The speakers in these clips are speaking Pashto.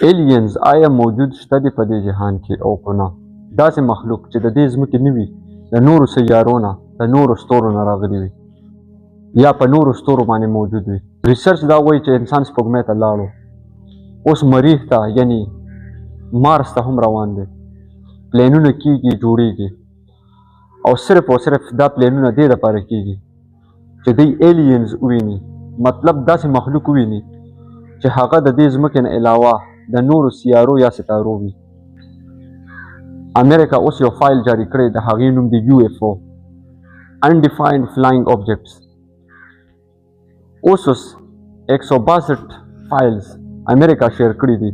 ایلیینز آیا موجود شته دي په دې جهان کې او که نه؟ داسې مخلوق چې د دې ځمکې نه وي، د نورو سیارو نه، د نورو ستورو نه راغلي وي یا په نورو ستورو باندې موجود وي. ریسرچ دا وایي چې انسان سپوږمۍ ته لاړو، اوس مریخ ته یعنی مارس ته هم روان دی، پلینونه کیږي، جوړیږي، او صرف دا پلینونه دې دپاره کیږي چې دوی ایلیینز وویني، مطلب داسې مخلوق وویني چې هغه د دې ځمکې نه علاوه د نورو سیارو یا ستارو وي. امریکا اوس یو فایل جاری کړی، د هغې نوم دی UFO Undefined Flying Objects. اوس 162 فایلز امریکا شیر کړي دي.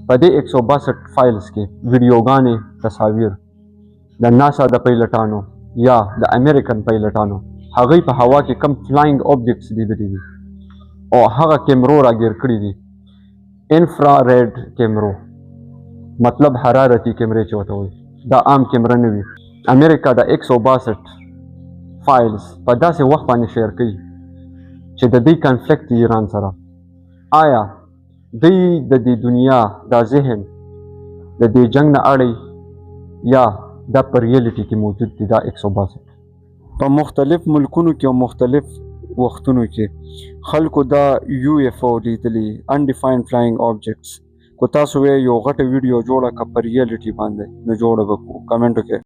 په دې 162 فایلز کې ویډیوګانې، تصاویر د ناسا د پایلټانو یا د امریکن پایلټانو هغوی په هوا کې کم فلاینګ اوبجیکټس لیدلي دي او هغه کیمرو راګیر کړي دي، انفراریډ کیمرو، مطلب حرارتي کیمرې چې ورته وایي، دا عام کیمره نه وي. امریکا د 162 فایلز په داسې وخت باندې شیر کوي چې د دوی کنفلیکټ دی ایران سره. آیا دوی د دې دنیا دا ذهن د دې جنګ نه اړوي یا دا په ریالیټي کې موجود دي؟ دا 162 په مختلف ملکونو کې او مختلف وختونو کې خلکو دا UFO لیدلي، Undefined Flying Objects. کو تاسو یو غټه ویډیو جوړه که په ریالیټي باندې، نو جوړه به کړو، کمنټ وکړئ.